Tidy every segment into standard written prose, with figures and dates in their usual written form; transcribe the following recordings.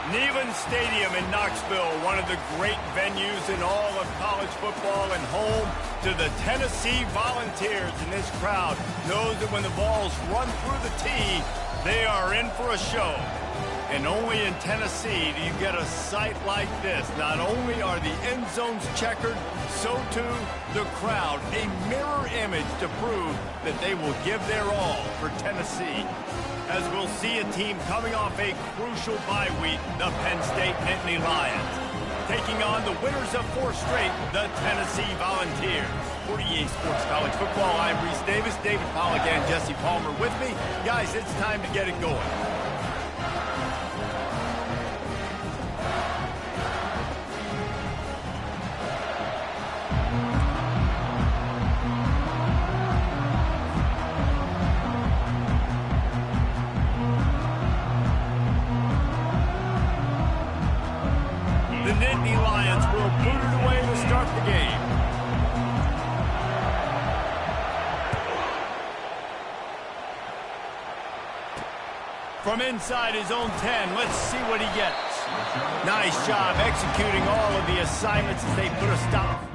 Neyland Stadium in Knoxville, one of the great venues in all of college football and home to the Tennessee Volunteers. And this crowd knows that when the balls run through the tee, they are in for a show. And only in Tennessee do you get a sight like this. Not only are the end zones checkered, so too the crowd, a mirror image to prove that they will give their all for Tennessee. As we'll see a team coming off a crucial bye week, the Penn State Nittany Lions, taking on the winners of 4 straight, the Tennessee Volunteers. For EA Sports College Football, I'm Reese Davis, David Pollack, and Jesse Palmer with me. Guys, it's time to get it going. The Nittany Lions will boot it away to start the game. From inside his own 10, let's see what he gets. Nice job executing all of the assignments as they put a stop.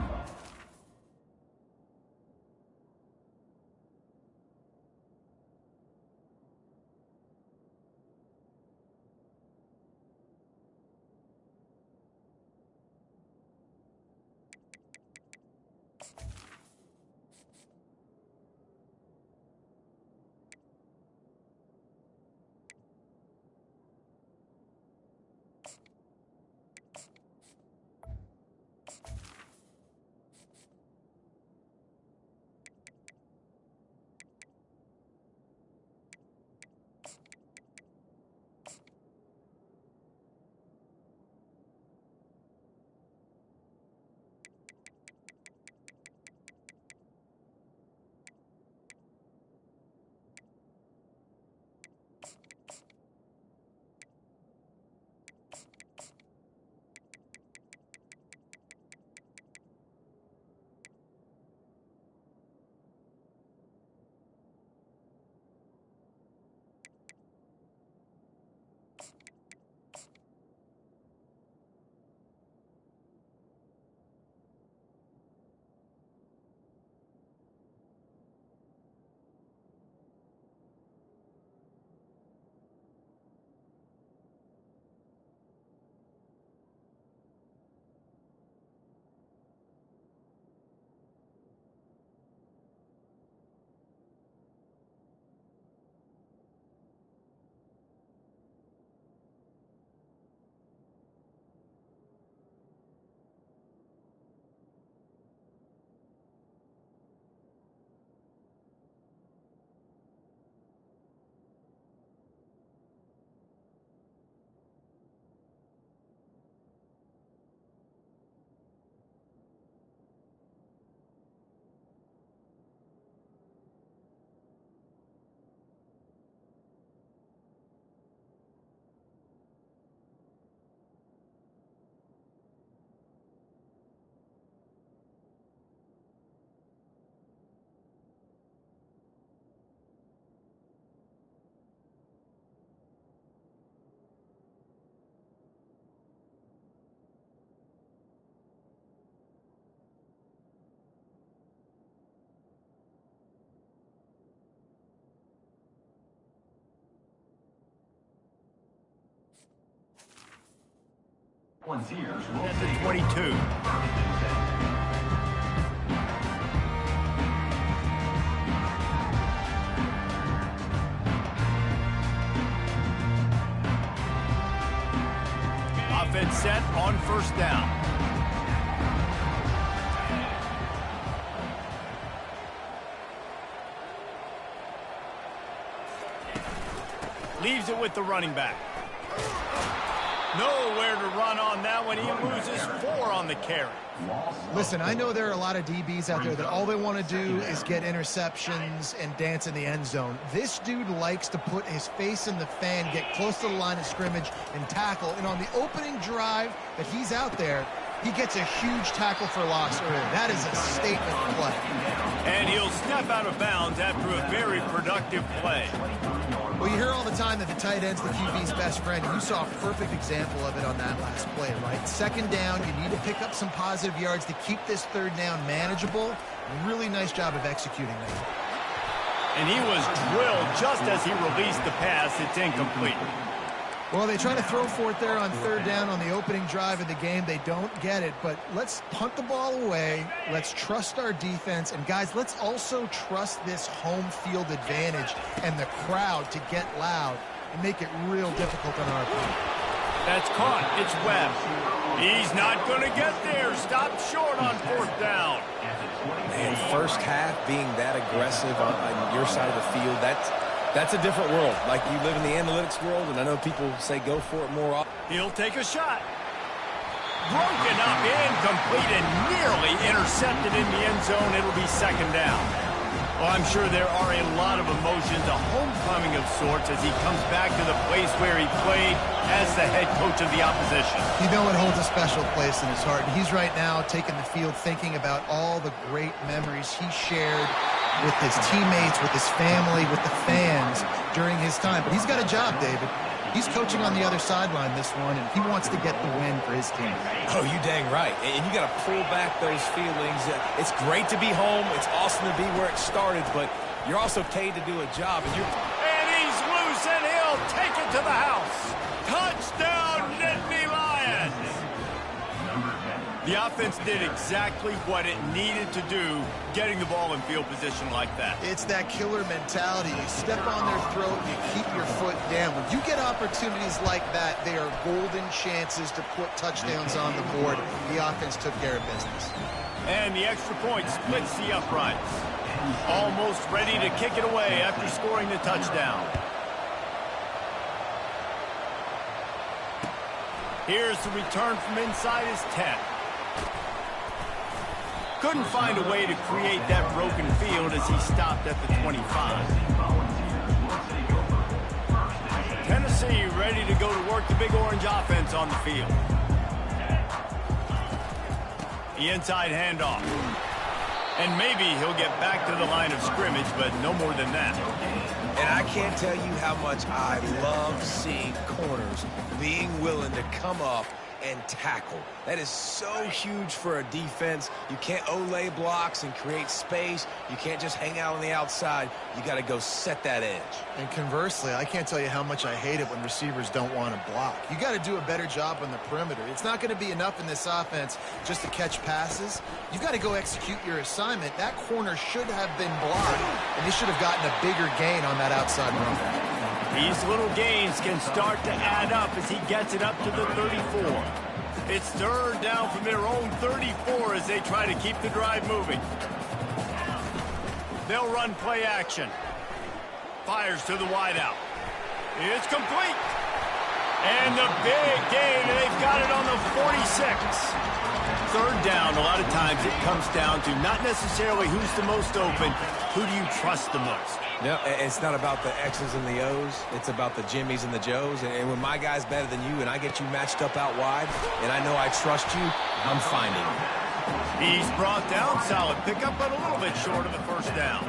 At the 22. Offense set on first down. Leaves it with the running back. Nowhere to run on that one. He loses 4 on the carry. Listen, I know there are a lot of DBs out there that all they want to do is get interceptions and dance in the end zone. This dude likes to put his face in the fan, get close to the line of scrimmage, and tackle. And on the opening drive that he's out there, He gets a huge tackle for loss early. That is a statement play. And he'll step out of bounds after a very productive play. Well, you hear all the time that the tight end's the QB's best friend. You saw a perfect example of it on that last play, right? Second down, you need to pick up some positive yards to keep this third down manageable. Really nice job of executing that. And he was drilled just as he released the pass. It's incomplete. Well, they try to throw for it there on third down on the opening drive of the game. They don't get it, but let's punt the ball away. Let's trust our defense. And, guys, let's also trust this home field advantage and the crowd to get loud and make it real difficult on our part. That's caught. It's Webb. He's not going to get there. Stopped short on fourth down. Man, first half being that aggressive on your side of the field, that's a different world. Like, you live in the analytics world, and I know people say go for it more often. He'll take a shot. Broken up, incomplete, and nearly intercepted in the end zone. It'll be second down. Well, I'm sure there are a lot of emotions, a homecoming of sorts as he comes back to the place where he played as the head coach of the opposition. You know it holds a special place in his heart. And he's right now taking the field thinking about all the great memories he shared with his teammates, with his family, with the fans during his time. But he's got a job, David. He's coaching on the other sideline this one, and he wants to get the win for his team. Oh, you dang right. And you got to pull back those feelings. It's great to be home. It's awesome to be where it started, but you're also paid to do a job. And he's loose, and he'll take it to the house. Touchdown, Nittany Lions! The offense did exactly what it needed to do, getting the ball in field position like that. It's that killer mentality. You step on their throat, you keep your foot down. When you get opportunities like that, they are golden chances to put touchdowns on the board. The offense took care of business. And the extra point splits the uprights. Almost ready to kick it away after scoring the touchdown. Here's the return from inside his 10. Couldn't find a way to create that broken field as he stopped at the 25. Tennessee ready to go to work the Big Orange offense on the field. The inside handoff. And maybe he'll get back to the line of scrimmage, but no more than that. And I can't tell you how much I love seeing corners being willing to come up and tackle. That is so huge for a defense. You can't olay blocks and create space. You can't just hang out on the outside. You got to go set that edge. And conversely, I can't tell you how much I hate it when receivers don't want to block. You got to do a better job on the perimeter. It's not going to be enough in this offense just to catch passes. You've got to go execute your assignment. That corner should have been blocked, and they should have gotten a bigger gain on that outside run. These little gains can start to add up as he gets it up to the 34. It's third down from their own 34 as they try to keep the drive moving. They'll run play action. Fires to the wideout. It's complete. And the big gain, and they've got it on the 46. Third down, a lot of times it comes down to not necessarily who's the most open, who do you trust the most? Yeah, it's not about the X's and the O's. It's about the Jimmies and the Joes. And when my guy's better than you and I get you matched up out wide and I know I trust you, I'm finding you. He's brought down. Solid pickup, but a little bit short of the first down.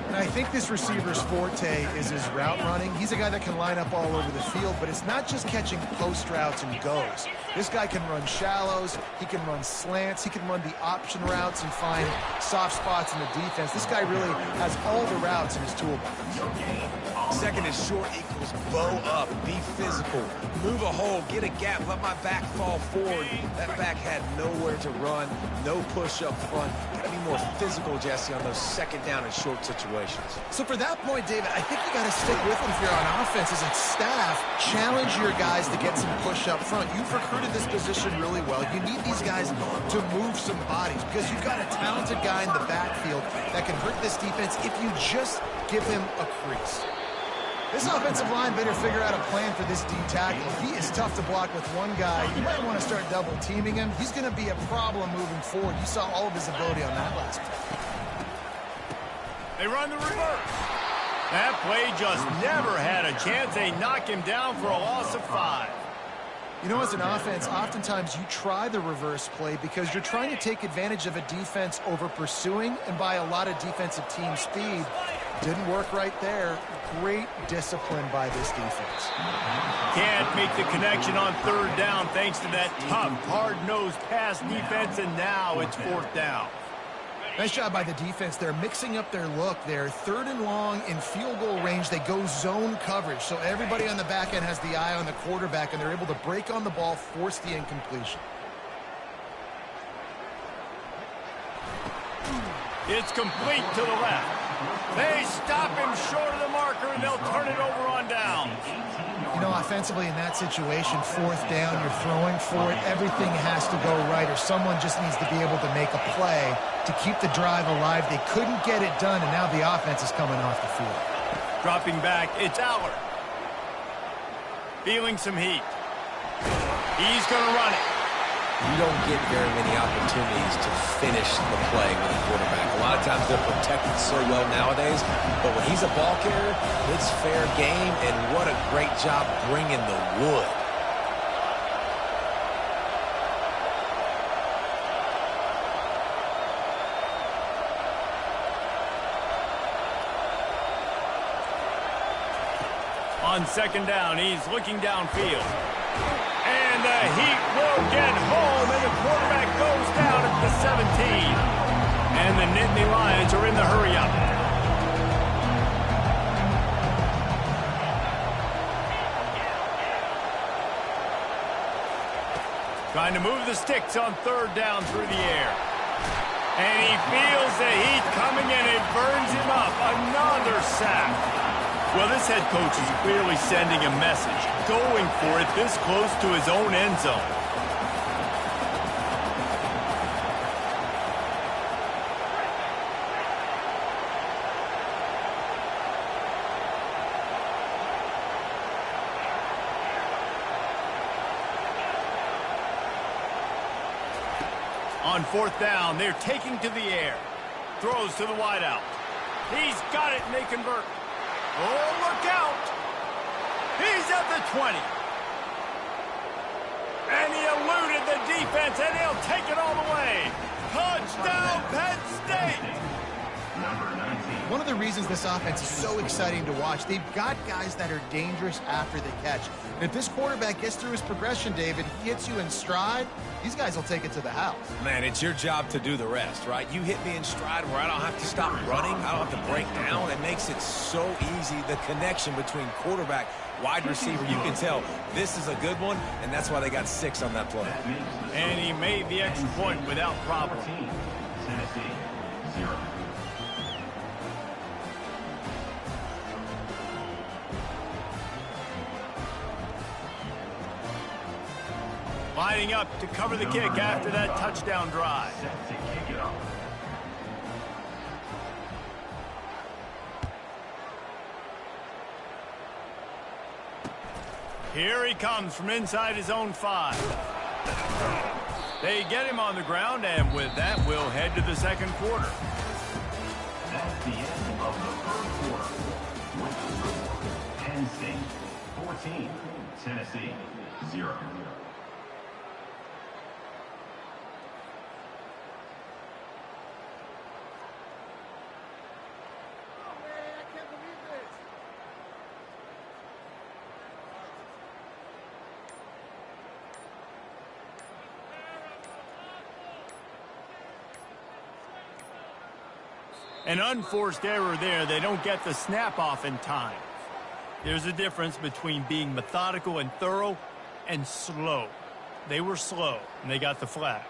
And I think this receiver's forte is his route running. He's a guy that can line up all over the field, but it's not just catching post routes and goes. This guy can run shallows, he can run slants, he can run the option routes and find soft spots in the defense. This guy really has all the routes in his toolbox. Second and short equals bow up, be physical, move a hole, get a gap, let my back fall forward. That back had nowhere to run, no push up front. Got to be more physical, Jesse, on those second down and short situations. So for that point, David, I think you got to stick with it if you're on offense as a staff. Challenge your guys to get some push up front. You've recruited this position really well. You need these guys to move some bodies because you've got a talented guy in the backfield that can hurt this defense if you just give him a crease. This offensive line better figure out a plan for this D tackle. He is tough to block with one guy. You might want to start double teaming him. He's going to be a problem moving forward. You saw all of his ability on that last play. They run the reverse. That play just never had a chance. They knock him down for a loss of 5. You know, as an offense, oftentimes you try the reverse play because you're trying to take advantage of a defense over pursuing and by a lot of defensive team speed. Didn't work right there. Great discipline by this defense. Can't make the connection on third down thanks to that tough, hard-nosed pass defense, and now it's fourth down. Nice job by the defense. They're mixing up their look there. Third and long in field goal range. They go zone coverage. So everybody on the back end has the eye on the quarterback, and they're able to break on the ball, force the incompletion. It's complete to the left. They stop him short of the marker, and they'll turn it over on downs. You know, offensively in that situation, fourth down, you're throwing for it. Everything has to go right, or someone just needs to be able to make a play to keep the drive alive. They couldn't get it done, and now the offense is coming off the field. Dropping back, it's Aller. Feeling some heat. He's going to run it. You don't get very many opportunities to finish the play with a quarterback. A lot of times they're protected so well nowadays, but when he's a ball carrier, it's fair game, and what a great job bringing the wood. On second down, he's looking downfield. And the heat will get home, and the quarterback goes down at the 17. And the Nittany Lions are in the hurry-up. Trying to move the sticks on third down through the air. And he feels the heat coming, and it burns him up. Another sack. Well, this head coach is clearly sending a message, going for it this close to his own end zone. On fourth down, they're taking to the air. Throws to the wideout. He's got it, and they convert. Oh, look out! He's at the 20. And he eluded the defense, and he'll take it all the way. Touchdown, Penn State! One of the reasons this offense is so exciting to watch, they've got guys that are dangerous after the catch. And if this quarterback gets through his progression, David, he hits you in stride, these guys will take it to the house. Man, it's your job to do the rest, right? You hit me in stride where I don't have to stop running. I don't have to break down. It makes it so easy, the connection between quarterback, wide receiver. You can tell this is a good one, and that's why they got 6 on that play. And he made the extra point without problem. Tennessee, 0. Lining up to cover the kick after that touchdown drive. Here he comes from inside his own 5. They get him on the ground, and with that, we'll head to the second quarter. That's the end of the first quarter. With the score, Penn State 14, Tennessee 0. An unforced error there. They don't get the snap off in time. There's a difference between being methodical and thorough and slow. They were slow, and they got the flag.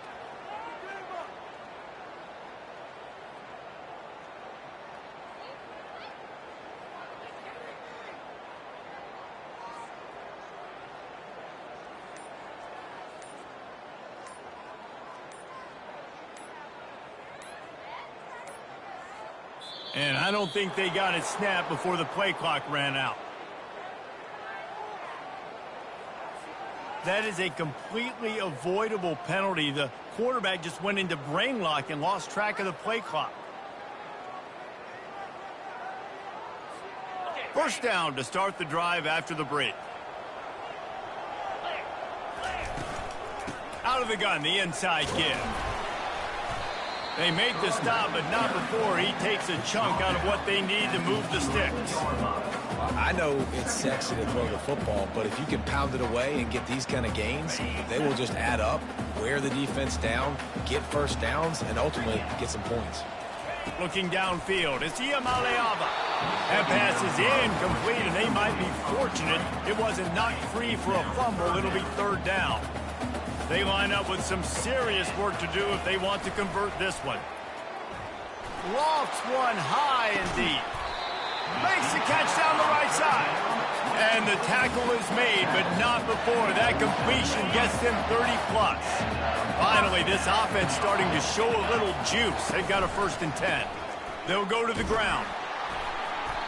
And I don't think they got it snapped before the play clock ran out. That is a completely avoidable penalty. The quarterback just went into brain lock and lost track of the play clock. First down to start the drive after the break. Out of the gun, the inside give. They make the stop, but not before he takes a chunk out of what they need to move the sticks. I know it's sexy to throw the football, but if you can pound it away and get these kind of gains, they will just add up, wear the defense down, get first downs, and ultimately get some points. Looking downfield, it's Ncaa. That pass is incomplete, and they might be fortunate it wasn't knocked free for a fumble. It'll be third down. They line up with some serious work to do if they want to convert this one. Lofts one high and deep. Makes the catch down the right side. And the tackle is made, but not before that completion gets them 30+. Finally, this offense starting to show a little juice. They've got a 1st and 10. They'll go to the ground.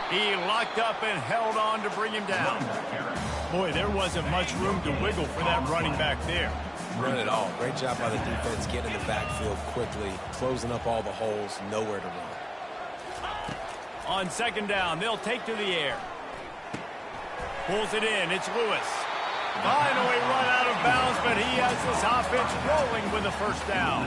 He locked up and held on to bring him down. Boy, there wasn't much room to wiggle for that running back there. Run it all. Great job by the defense getting in the backfield quickly, closing up all the holes, nowhere to run. On 2nd down, they'll take to the air. Pulls it in. It's Lewis. Finally run out of bounds, but he has this offense rolling with a 1st down.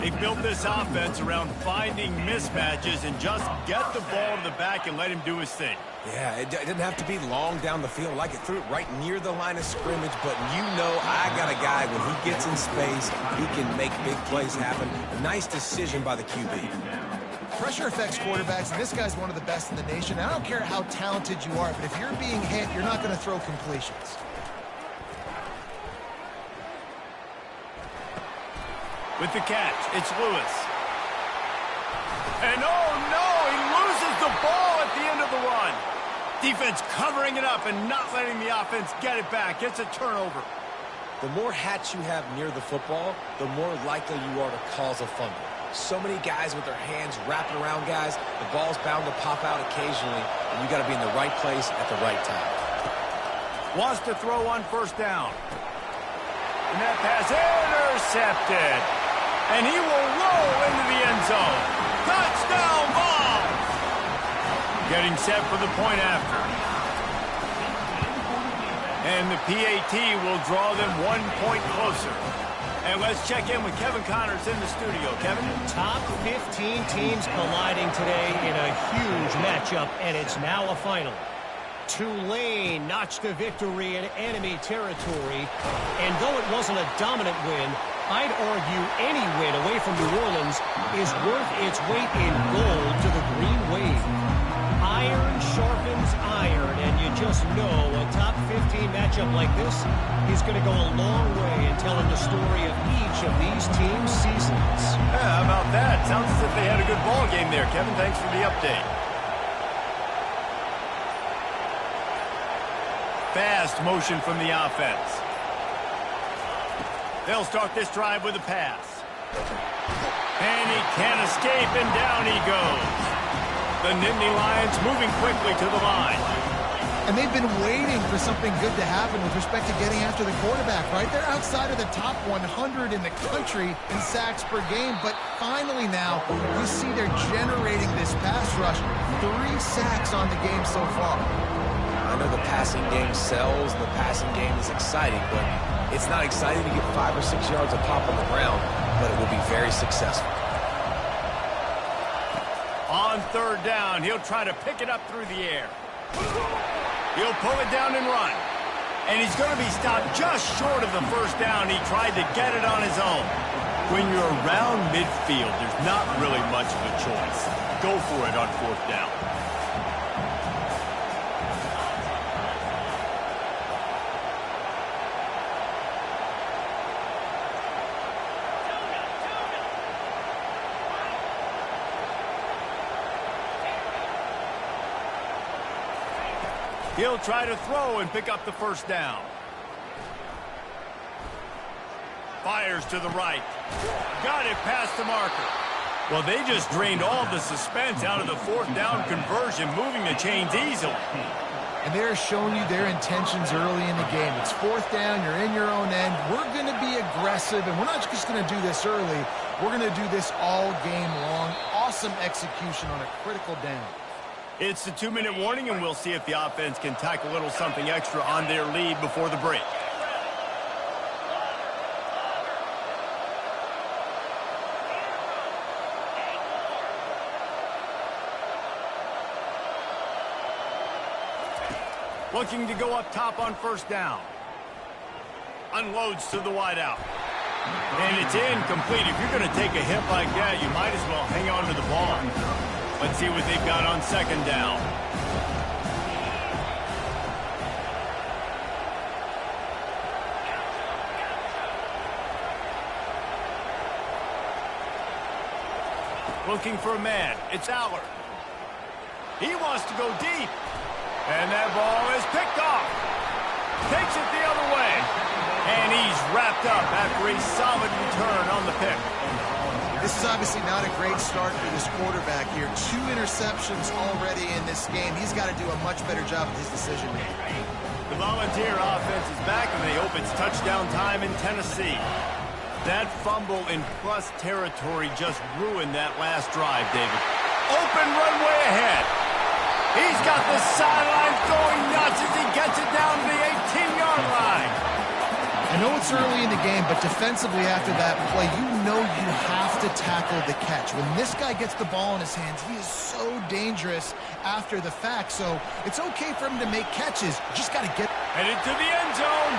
They built this offense around finding mismatches and just get the ball to the back and let him do his thing. Yeah, it didn't have to be long down the field. Like it threw it right near the line of scrimmage, but you know I got a guy, when he gets in space, he can make big plays happen. A nice decision by the QB. Pressure affects quarterbacks, and this guy's one of the best in the nation. I don't care how talented you are, but if you're being hit, you're not going to throw completions. With the catch, it's Lewis. And oh no, he loses the ball at the end of the run. Defense covering it up and not letting the offense get it back. It's a turnover. The more hats you have near the football, the more likely you are to cause a fumble. So many guys with their hands wrapping around guys, the ball's bound to pop out occasionally, and you got to be in the right place at the right time. Wants to throw on 1st down. And that pass intercepted. And he will roll into the end zone. Touchdown ball! Getting set for the point after. And the PAT will draw them 1 point closer. And let's check in with Kevin Connors in the studio. Kevin? Top 15 teams colliding today in a huge matchup, and it's now a final. Tulane notched a victory in enemy territory, and though it wasn't a dominant win, I'd argue any win away from New Orleans is worth its weight in gold to the Green Wave. Iron sharpens iron, and you just know a top 15 matchup like this is going to go a long way in telling the story of each of these teams' seasons. Yeah, how about that? Sounds as if they had a good ball game there, Kevin. Thanks for the update. Fast motion from the offense. They'll start this drive with a pass. And he can't escape, and down he goes. The Nittany Lions moving quickly to the line. And they've been waiting for something good to happen with respect to getting after the quarterback, right? They're outside of the top 100 in the country in sacks per game, but finally now you see they're generating this pass rush. 3 sacks on the game so far. I know the passing game sells, and the passing game is exciting, but it's not exciting to get 5 or 6 yards of pop on the ground, but it will be very successful. On 3rd down, he'll try to pick it up through the air. He'll pull it down and run. And he's going to be stopped just short of the 1st down. He tried to get it on his own. When you're around midfield, there's not really much of a choice. Go for it on 4th down. He'll try to throw and pick up the 1st down. Fires to the right. Got it past the marker. Well, they just drained all the suspense out of the 4th down conversion, moving the chains easily. And they're showing you their intentions early in the game. It's 4th down, you're in your own end. We're going to be aggressive, and we're not just going to do this early. We're going to do this all game long. Awesome execution on a critical down. It's the 2-minute warning, and we'll see if the offense can tack a little something extra on their lead before the break. Looking to go up top on first down. Unloads to the wideout. And it's incomplete. If you're going to take a hit like that, you might as well hang on to the ball. Let's see what they've got on second down. Looking for a man. It's Aller. He wants to go deep. And that ball is picked off. Takes it the other way. And he's wrapped up after a solid return on the pick. This is obviously not a great start for this quarterback here. 2 interceptions already in this game. He's got to do a much better job with his decision making. The Volunteer offense is back, and they hope it's touchdown time in Tennessee. That fumble in plus territory just ruined that last drive, David. Open runway ahead. He's got the sidelines going nuts as he gets it down to the 18-yard line. I know it's early in the game, but defensively after that play, you know you have to tackle the catch. When this guy gets the ball in his hands, he is so dangerous after the fact. So it's okay for him to make catches. Just got to get... Headed to the end zone,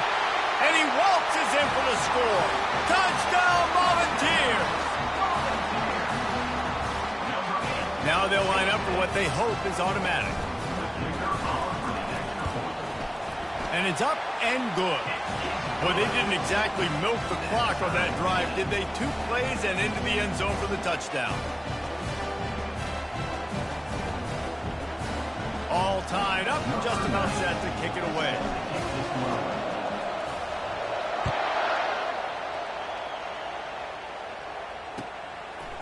and he waltzes in for the score. Touchdown, Volunteers! Now they'll line up for what they hope is automatic. And it's up and good. Well, they didn't exactly milk the clock on that drive, did they? 2 plays and into the end zone for the touchdown. All tied up and just about set to kick it away.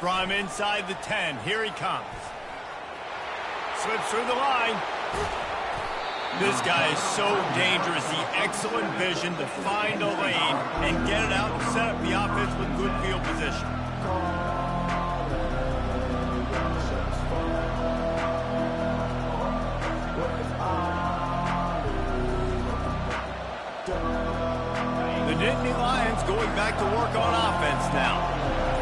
From inside the 10, here he comes. Slips through the line. This guy is so dangerous. The excellent vision to find a lane and get it out and set up the offense with good field position. The Nittany Lions going back to work on offense now.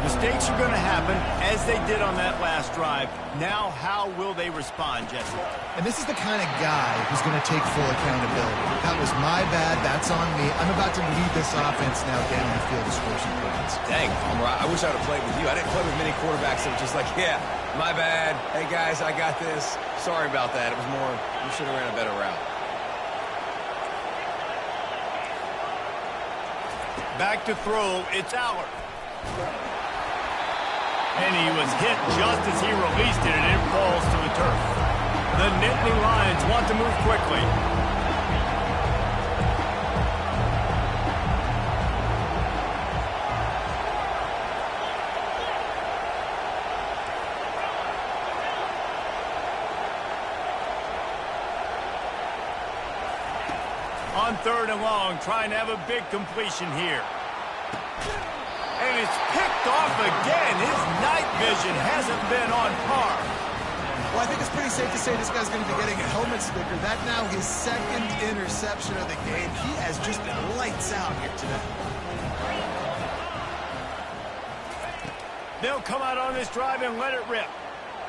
Mistakes are going to happen, as they did on that last drive. Now, how will they respond, Jesse? And this is the kind of guy who's going to take full accountability. That was my bad. That's on me. I'm about to lead this offense now down the field to score some points. Dang, Palmer, I wish I would have played with you. I didn't play with many quarterbacks that were just like, yeah, my bad. Hey, guys, I got this. Sorry about that. It was more, you should have ran a better route. Back to throw, it's Aller. And he was hit just as he released it, and it falls to the turf. The Nittany Lions want to move quickly. On 3rd and long, trying to have a big completion here. And it's picked off again. His night vision hasn't been on par. Well, I think it's pretty safe to say this guy's going to be getting a helmet sticker. That now his 2nd interception of the game. He has just been lights out here today. They'll come out on this drive and let it rip.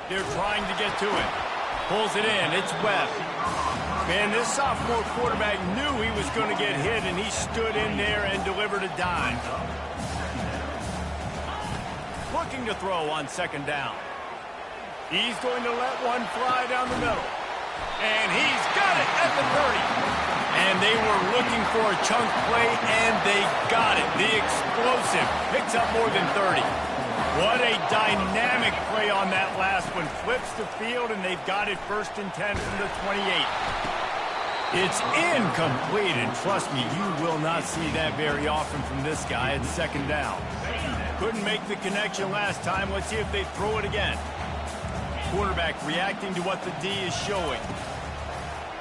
They're trying to get to it. Pulls it in. It's Webb. Man, this sophomore quarterback knew he was going to get hit, and he stood in there and delivered a dime. Looking to throw on 2nd down. He's going to let one fly down the middle. And he's got it at the 30. And they were looking for a chunk play, and they got it. The explosive picks up more than 30. What a dynamic play on that last one. Flips the field, and they've got it 1st and 10 from the 28. It's incomplete, and trust me, you will not see that very often from this guy at 2nd down. Couldn't make the connection last time. Let's see if they throw it again. Quarterback reacting to what the D is showing.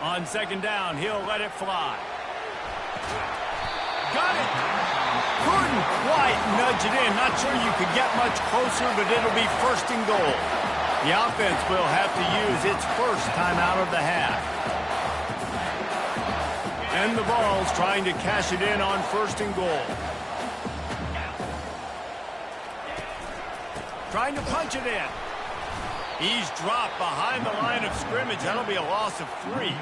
On 2nd down, he'll let it fly. Got it. Couldn't quite nudge it in. Not sure you could get much closer, but it'll be 1st and goal. The offense will have to use its first timeout of the half. And the Vols trying to cash it in on 1st and goal. Trying to punch it in. He's dropped behind the line of scrimmage. That'll be a loss of 3.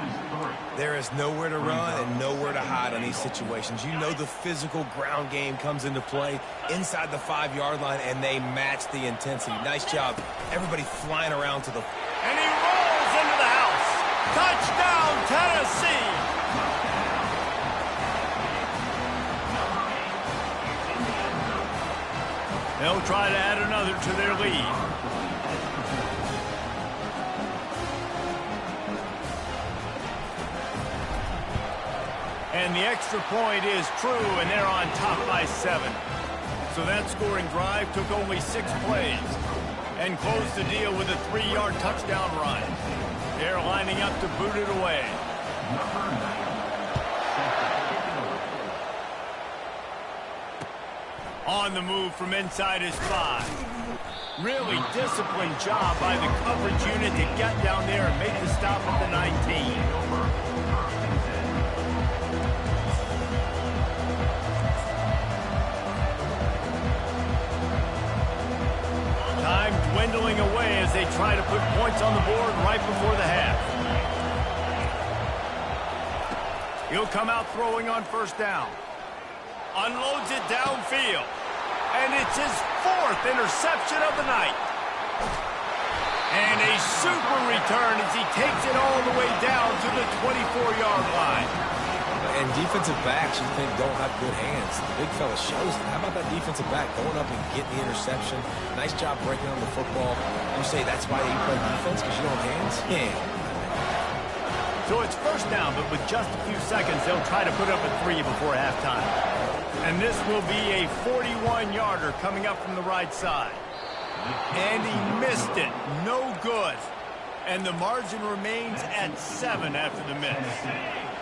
There is nowhere to run and nowhere to hide on these situations. You know the physical ground game comes into play inside the 5-yard line, and they match the intensity. Nice job. Everybody flying around to the... And he rolls into the house. Touchdown, Tennessee! They'll try to add another to their lead. And the extra point is true, and they're on top by 7. So that scoring drive took only 6 plays and closed the deal with a 3-yard touchdown run. They're lining up to boot it away. On the move from inside his 5. Really disciplined job by the coverage unit to get down there and make the stop at the 19. Time dwindling away as they try to put points on the board right before the half. He'll come out throwing on first down. Unloads it downfield. And it's his 4th interception of the night. And a super return as he takes it all the way down to the 24-yard line. And defensive backs you think don't have good hands. The big fella shows them. How about that defensive back going up and getting the interception? Nice job breaking on the football. You say that's why you play defense, because you don't have hands? Yeah. So it's first down, but with just a few seconds, they'll try to put up a 3 before halftime. And this will be a 41-yarder coming up from the right side. And he missed it. No good. And the margin remains at 7 after the miss.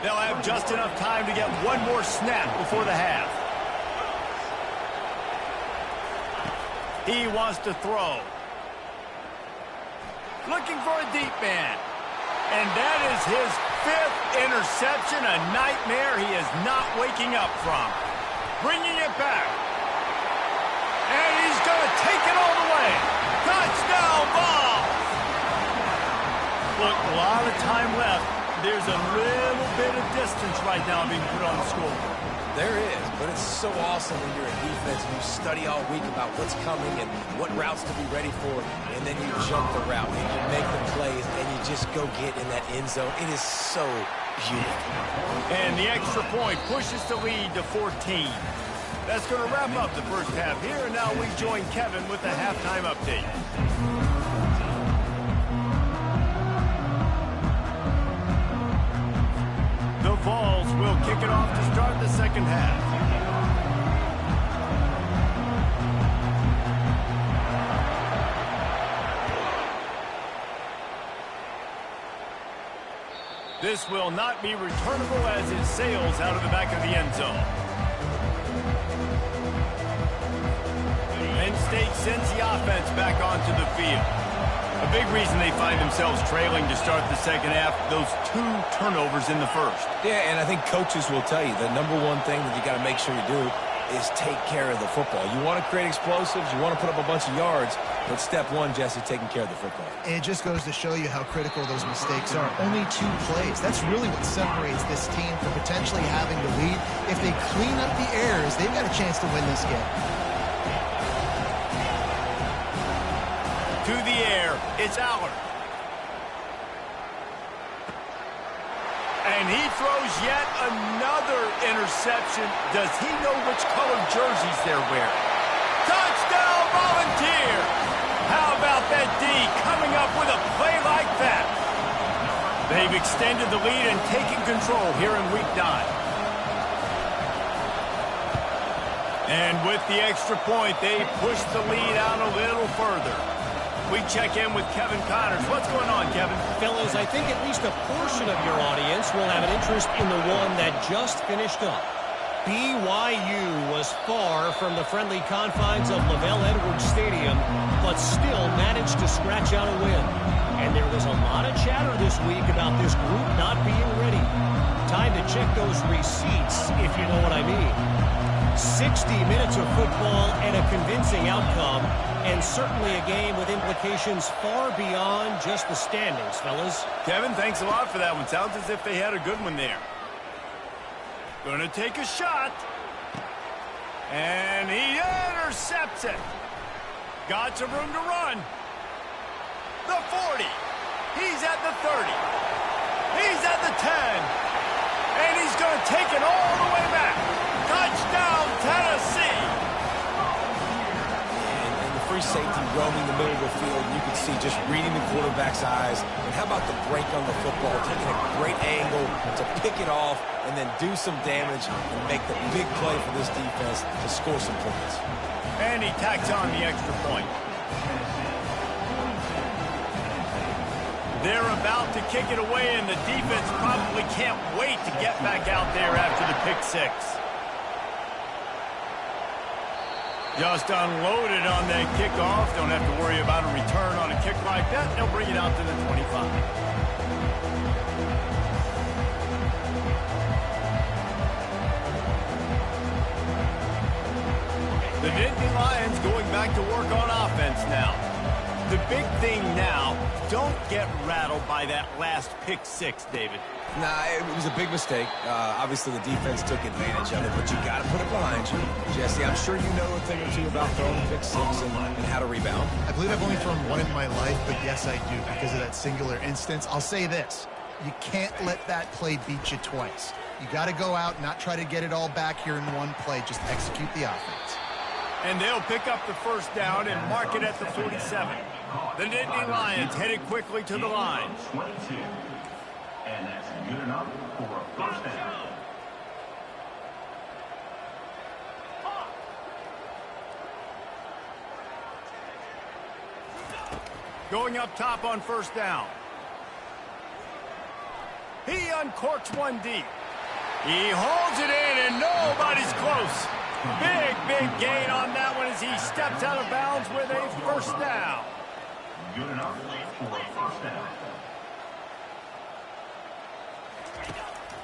They'll have just enough time to get one more snap before the half. He wants to throw. Looking for a deep man. And that is his 5th interception, a nightmare he is not waking up from. Bringing it back. And he's going to take it all the way. Touchdown ball. Look, a lot of time left. There's a little bit of distance right now being put on the scoreboard. There is, but it's so awesome when you're in defense and you study all week about what's coming and what routes to be ready for, and then you jump the route and you make the plays and you just go get in that end zone. It is so beautiful. And the extra point pushes the lead to 14. That's going to wrap up the first half here, and now we join Kevin with the halftime update. The Vols will kick it off to start the second half. This will not be returnable as it sails out of the back of the end zone. Penn State sends the offense back onto the field. A big reason they find themselves trailing to start the second half, those 2 turnovers in the first. Yeah, and I think coaches will tell you the number one thing that you got to make sure you do is take care of the football. You want to create explosives, you want to put up a bunch of yards, but step 1, Jesse, taking care of the football. It just goes to show you how critical those mistakes are. Only 2 plays. That's really what separates this team from potentially having the lead. If they clean up the errors, they've got a chance to win this game. To the air, it's Allard. And he throws yet another interception. Does he know which colored jerseys they're wearing? Touchdown, Volunteer! How about that D coming up with a play like that? They've extended the lead and taken control here in week 9. And with the extra point, they push the lead out a little further. We check in with Kevin Connors. What's going on, Kevin? Fellas, I think at least a portion of your audience will have an interest in the one that just finished up. BYU was far from the friendly confines of LaVell Edwards Stadium, but still managed to scratch out a win. And there was a lot of chatter this week about this group not being ready. Time to check those receipts, if you know what I mean. 60 minutes of football and a convincing outcome. and certainly a game with implications far beyond just the standings, fellas. Kevin, thanks a lot for that one. Sounds as if they had a good one there. Gonna take a shot. And he intercepts it. Got some room to run. The 40. He's at the 30. He's at the 10. And he's going to take it all the way back. Touchdown, Tennessee. And the free safety roaming the middle of the field, you can see just reading the quarterback's eyes. And how about the break on the football, taking a great angle to pick it off and then do some damage and make the big play for this defense to score some points. And he tacks on the extra point. They're about to kick it away, and the defense probably can't wait to get back out there after the pick six. Just unloaded on that kickoff. Don't have to worry about a return on a kick like that. They'll bring it out to the 25. The Nittany Lions going back to work on offense now. The big thing now, don't get rattled by that last pick six, David. Nah, it was a big mistake. Obviously, the defense took advantage of it, but you got to put it behind you. Jesse, I'm sure you know a thing or two about throwing a pick six and how to rebound. I believe I've only thrown one in my life, but yes, I do because of that singular instance. I'll say this. You can't let that play beat you twice. You got to go out, not try to get it all back here in one play. Just execute the offense. And they'll pick up the first down and mark it at the 47. The Nittany Lions headed quickly to the line. 22. And that's good enough for a first down. Going up top on first down. He uncorks one deep. He holds it in, and nobody's close. Big gain on that one as he steps out of bounds with a first down. Good enough for a first down.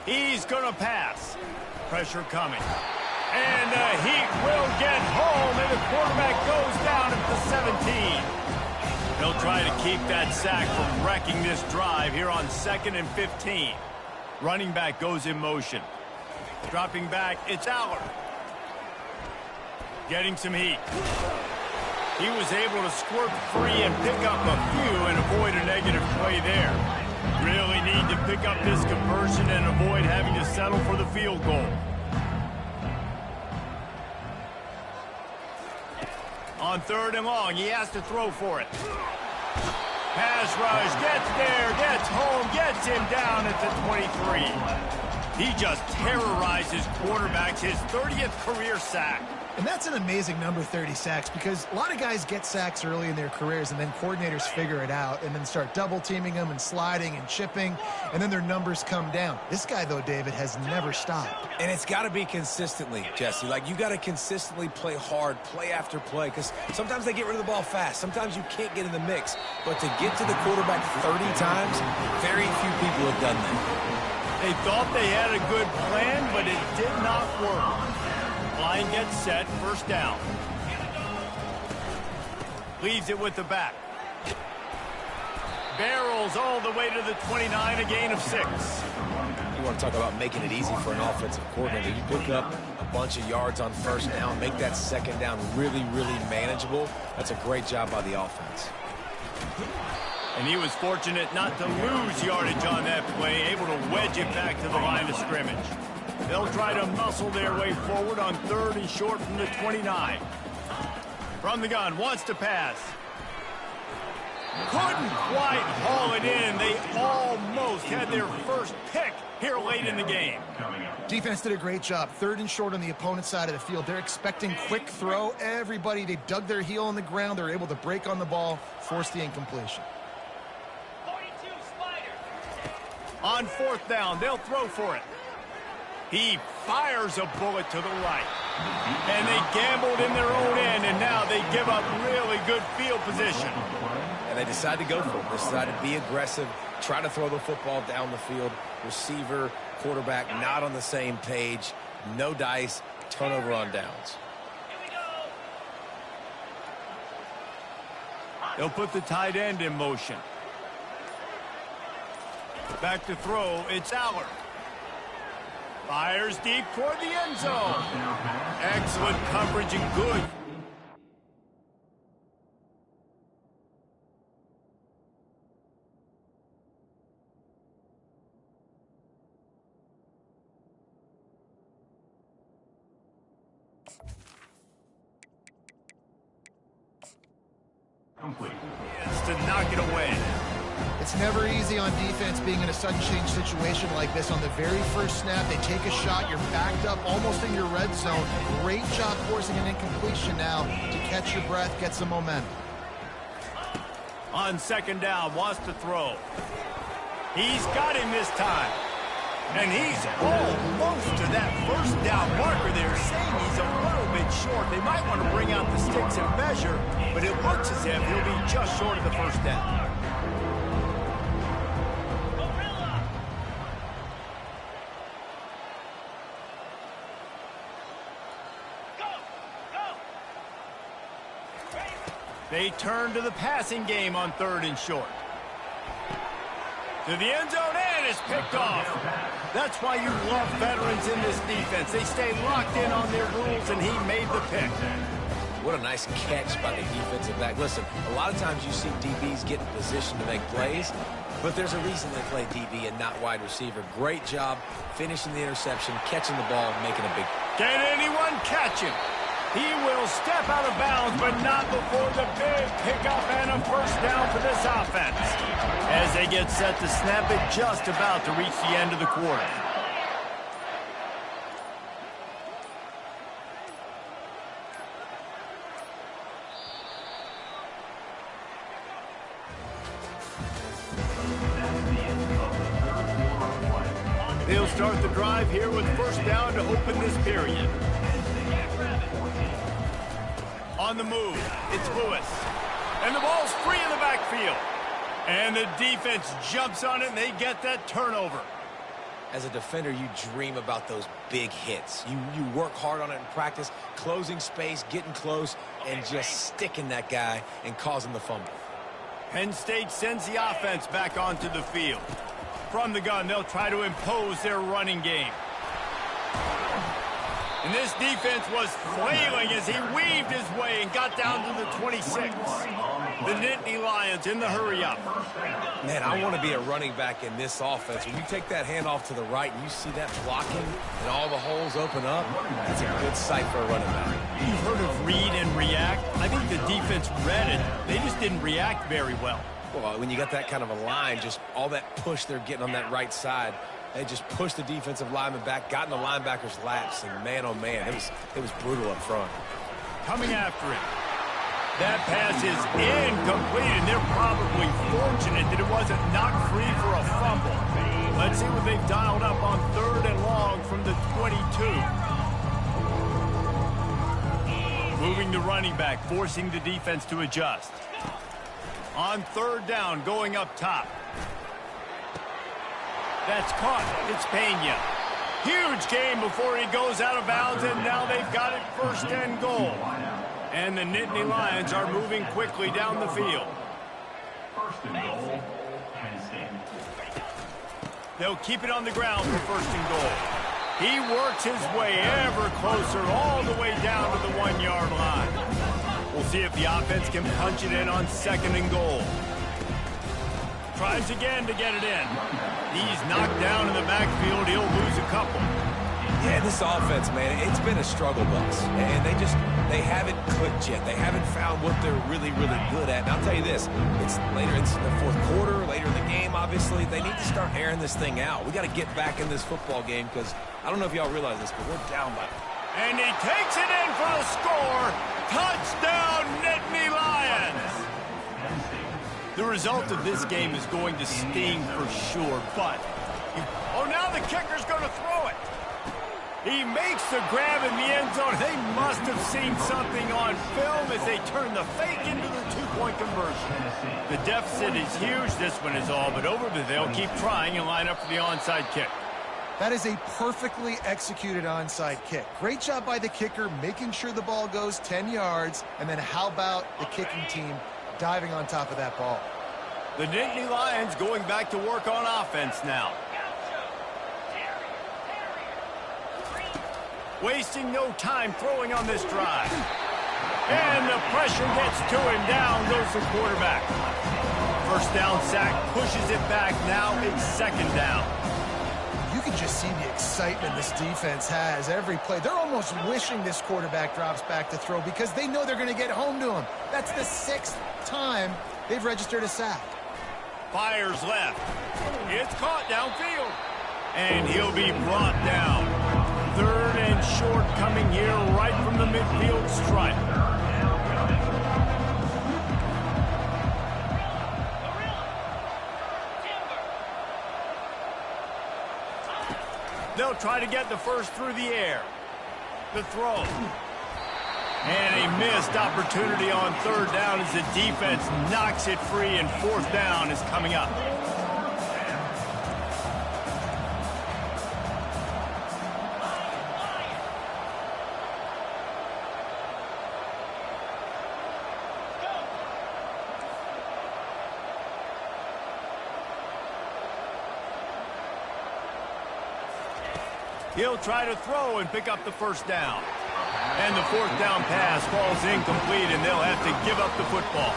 He's going to pass. Pressure coming. And the Heat will get home, and the quarterback goes down at the 17. He'll try to keep that sack from wrecking this drive here on 2nd and 15. Running back goes in motion. Dropping back, it's Aller. Getting some heat. He was able to squirt free and pick up a few and avoid a negative play there. Really need to pick up this conversion and avoid having to settle for the field goal. On 3rd and long, he has to throw for it. Pass rush, gets there, gets home, gets him down at the 23. He just terrorizes quarterbacks, his 30th career sack. And that's an amazing number, 30 sacks, because a lot of guys get sacks early in their careers, and then coordinators figure it out and then start double-teaming them and sliding and chipping, and then their numbers come down. This guy, though, David, has never stopped. And it's got to be consistently, Jesse. Like, you got to consistently play hard, play after play, because sometimes they get rid of the ball fast. Sometimes you can't get in the mix. But to get to the quarterback 30 times, very few people have done that. They thought they had a good plan, but it did not work. Line gets set, first down. Leaves it with the back. Barrels all the way to the 29, a gain of 6. You want to talk about making it easy for an offensive coordinator. You pick up a bunch of yards on first down, make that second down really manageable. That's a great job by the offense. And he was fortunate not to lose yardage on that play, able to wedge it back to the line of scrimmage. They'll try to muscle their way forward on 3rd and short from the 29. From the gun, wants to pass. Couldn't quite haul it in. They almost had their first pick here late in the game. Defense did a great job. 3rd and short on the opponent's side of the field. They're expecting quick throw. Everybody, they dug their heel on the ground. They're able to break on the ball, force the incompletion. 42 On 4th down, they'll throw for it. He fires a bullet to the right. And they gambled in their own end, and now they give up really good field position. And they decide to go for it. They decide to be aggressive, try to throw the football down the field. Receiver, quarterback, not on the same page. No dice, turnover on downs. They'll put the tight end in motion. Back to throw, it's Aller. Fires deep toward the end zone. Excellent coverage and good. Complete. Yes, to knock it away. It's never easy on defense being in a sudden change situation like this. On the very first snap, they take a shot. You're backed up almost in your red zone. Great job forcing an incompletion now to catch your breath, get some momentum. On second down, wants to throw. He's got him this time. And he's almost to that first down marker there, saying he's a little bit short. They might want to bring out the sticks and measure, but it looks as if he'll be just short of the first down. They turn to the passing game on 3rd and short. To the end zone, and it's picked off. That's why you love veterans in this defense. They stay locked in on their rules, and he made the pick. What a nice catch by the defensive back. Listen, a lot of times you see DBs get in position to make plays, but there's a reason they play DB and not wide receiver. Great job finishing the interception, catching the ball, and making a big play. Can anyone catch him? He will step out of bounds, but not before the big pickup and a first down for this offense. As they get set to snap it, just about to reach the end of the quarter. They'll start the drive here with first down to open this period. On the move, it's Lewis. And the ball's free in the backfield. And the defense jumps on it, and they get that turnover. As a defender, you dream about those big hits. You work hard on it in practice, closing space, getting close, and just sticking that guy and causing the fumble. Penn State sends the offense back onto the field. From the gun, they'll try to impose their running game. And this defense was flailing as he weaved his way and got down to the 26. The Nittany Lions in the hurry-up. Man, I want to be a running back in this offense. When you take that handoff to the right and you see that blocking and all the holes open up, that's a good sight for a running back. You've heard of read and react. I think the defense read it. They just didn't react very well. Well, when you got that kind of a line, just all that push they're getting on that right side, they just pushed the defensive lineman back, got in the linebacker's laps, and man, oh man, it was brutal up front. Coming after it. That pass is incomplete, and they're probably fortunate that it wasn't knocked free for a fumble. Let's see what they've dialed up on 3rd and long from the 22. Moving the running back, forcing the defense to adjust. On 3rd down, going up top. That's caught. It's Pena. Huge game before he goes out of bounds, and now they've got it 1st and goal. And the Nittany Lions are moving quickly down the field. 1st and goal, Penn State. They'll keep it on the ground for 1st and goal. He works his way ever closer all the way down to the 1-yard line. We'll see if the offense can punch it in on 2nd and goal. Tries again to get it in. He's knocked down in the backfield. He'll lose a couple. Yeah, this offense, man, it's been a struggle bus. And they haven't clicked yet. They haven't found what they're really, really good at. And I'll tell you this, it's later in the 4th quarter, later in the game, obviously. They need to start airing this thing out. We got to get back in this football game because I don't know if y'all realize this, but we're down by. And he takes it in for the score. Touchdown, Nittany Lions. The result of this game is going to sting for sure, but... now the kicker's going to throw it. He makes the grab in the end zone. They must have seen something on film as they turn the fake into the 2-point conversion. The deficit is huge. This one is all but over, but they'll keep trying and line up for the onside kick. That is a perfectly executed onside kick. Great job by the kicker, making sure the ball goes 10 yards. And then how about the kicking team diving on top of that ball. The Nittany Lions going back to work on offense now. Wasting no time throwing on this drive. And the pressure gets to him. Down goes the quarterback. First down sack, pushes it back. Now it's second down. You can just see the excitement this defense has every play. They're almost wishing this quarterback drops back to throw because they know they're going to get home to him. That's the 6th time they've registered a sack. Fires left. It's caught downfield. And he'll be brought down. 3rd and short coming here right from the midfield stripe. They'll try to get the first through the air. The throw. And a missed opportunity on 3rd down as the defense knocks it free, and 4th down is coming up. He'll try to throw and pick up the first down. And the 4th down pass falls incomplete, and they'll have to give up the football.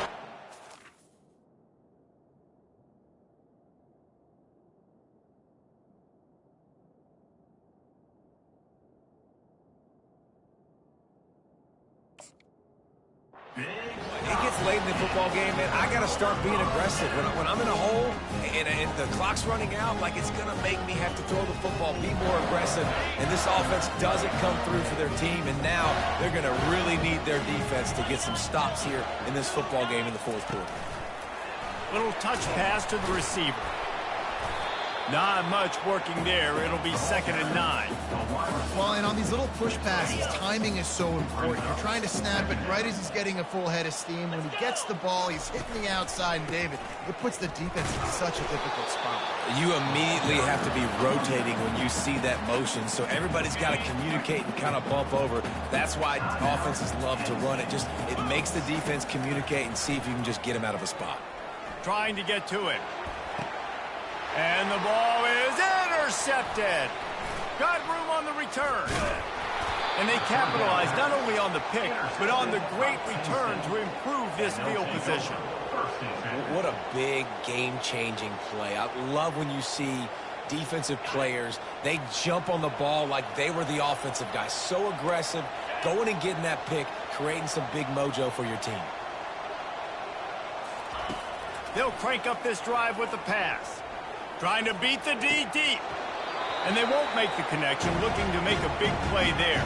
It gets late in the football game, man. I got to start being aggressive. When I'm in a hole and the clock's running out, like, it's going to make me have to throw the football, be more aggressive. And this offense doesn't come through for their team, and now they're going to really need their defense to get some stops here in this football game in the 4th quarter. Little touch pass to the receiver. Not much working there. It'll be 2nd and 9. Well, and on these little push passes, timing is so important. You're trying to snap it right as he's getting a full head of steam. When he gets the ball, he's hitting the outside, and David, it puts the defense in such a difficult spot. You immediately have to be rotating when you see that motion, so everybody's got to communicate and kind of bump over. That's why offenses love to run it. It makes the defense communicate and see if you can just get him out of a spot. Trying to get to it. And the ball is intercepted. Got room on the return. And they capitalized not only on the pick, but on the great return to improve this field position. What a big game-changing play. I love when you see defensive players, they jump on the ball like they were the offensive guy. So aggressive, going and getting that pick, creating some big mojo for your team. They'll crank up this drive with the pass. Trying to beat the D deep. And they won't make the connection, looking to make a big play there.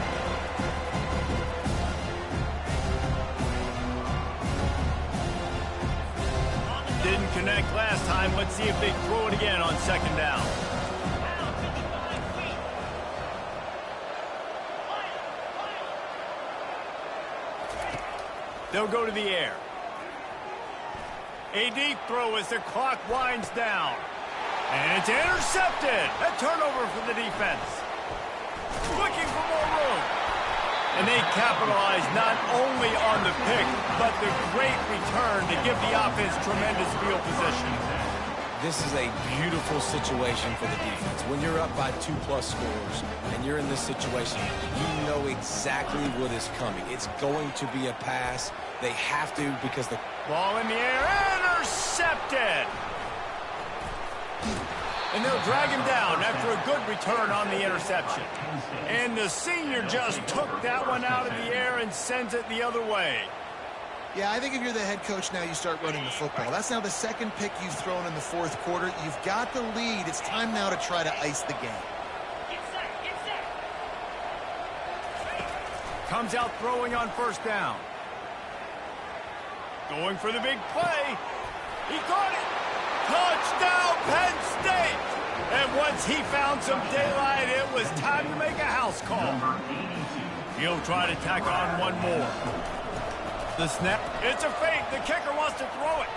Didn't connect last time. Let's see if they throw it again on 2nd down. They'll go to the air. A deep throw as the clock winds down. And it's intercepted. A turnover for the defense. Looking for more room. And they capitalize not only on the pick, but the great return to give the offense tremendous field position. This is a beautiful situation for the defense. When you're up by 2+ scores and you're in this situation, you know exactly what is coming. It's going to be a pass. They have to because the ball in the air, intercepted. And they'll drag him down after a good return on the interception. And the senior just took that one out of the air and sends it the other way. Yeah, I think if you're the head coach now, you start running the football. That's now the 2nd pick you've thrown in the 4th quarter. You've got the lead. It's time now to try to ice the game. Comes out throwing on 1st down. Going for the big play. He caught it. Touchdown, Penn State! And once he found some daylight, it was time to make a house call. He'll try to tack on one more. The snap. It's a fake. The kicker wants to throw it.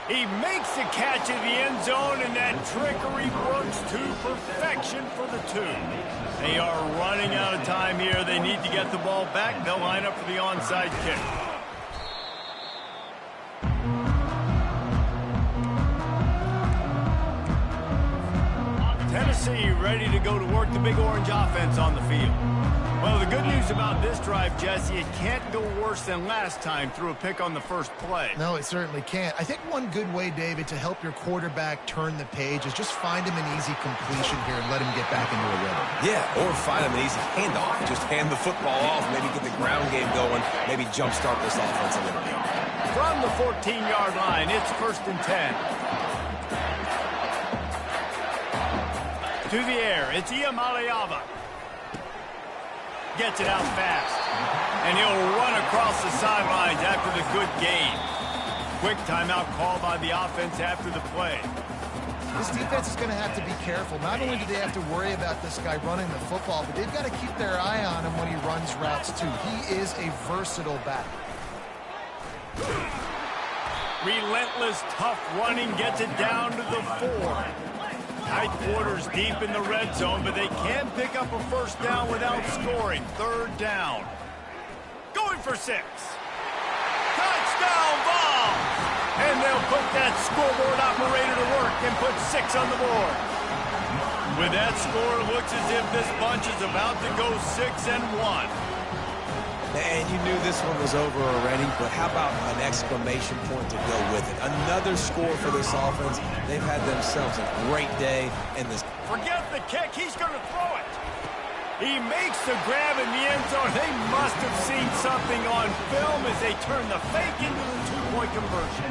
He makes the catch in the end zone, and that trickery works to perfection for the 2. They are running out of time here. They need to get the ball back. They'll line up for the onside kick. Tennessee ready to go to work the Big Orange offense on the field. Well, the good news about this drive, Jesse, it can't go worse than last time through a pick on the first play. No, it certainly can't. I think one good way, David, to help your quarterback turn the page is just find him an easy completion here and let him get back into a rhythm. Yeah, or find him an easy handoff. Just hand the football off, maybe get the ground game going, maybe jumpstart this offense a little bit. From the 14-yard line, it's 1st and 10. To the air, it's Ncaa. Gets it out fast. And he'll run across the sidelines after the good gain. Quick timeout called by the offense after the play. This defense is going to have to be careful. Not only do they have to worry about this guy running the football, but they've got to keep their eye on him when he runs routes too. He is a versatile back. Relentless, tough running gets it down to the 4. Tight quarters deep in the red zone, but they can't pick up a first down without scoring. 3rd down. Going for 6. Touchdown ball! And they'll put that scoreboard operator to work and put 6 on the board. With that score, it looks as if this bunch is about to go 6-1. And you knew this one was over already, but how about an exclamation point to go with it? Another score for this offense. They've had themselves a great day in this. Forget the kick. He's going to throw it. He makes the grab in the end zone. They must have seen something on film as they turn the fake into the two-point conversion.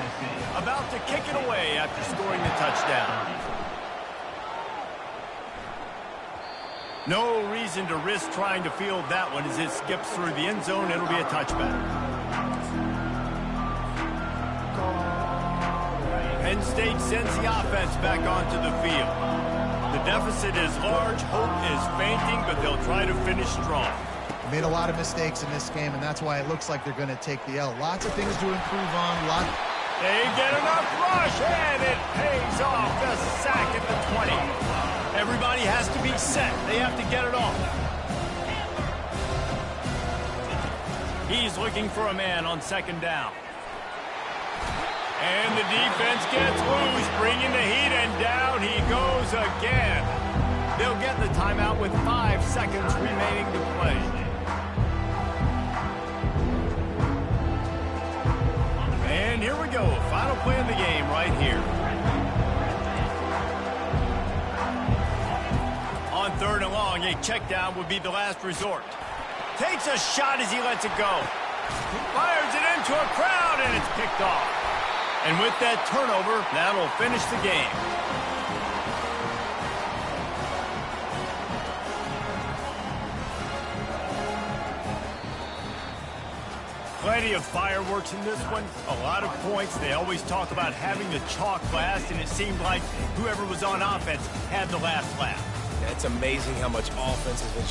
About to kick it away after scoring the touchdown. No reason to risk trying to field that one as it skips through the end zone. It'll be a touchback. Penn State sends the offense back onto the field. The deficit is large, hope is fainting, but they'll try to finish strong. Made a lot of mistakes in this game, and that's why it looks like they're going to take the L. Lots of things to improve on. They get enough rush, and it pays off. The sack at the 20. Everybody has to be set. They have to get it off. He's looking for a man on 2nd down. And the defense gets loose, bringing the heat, and down he goes again. They'll get the timeout with 5 seconds remaining to play. And here we go. Final play of the game right here. On 3rd and long, a check down would be the last resort. Takes a shot as he lets it go. Fires it into a crowd, and it's picked off. And with that turnover, that'll finish the game. Plenty of fireworks in this one. A lot of points. They always talk about having the chalk last, and it seemed like whoever was on offense had the last laugh. It's amazing how much offense has been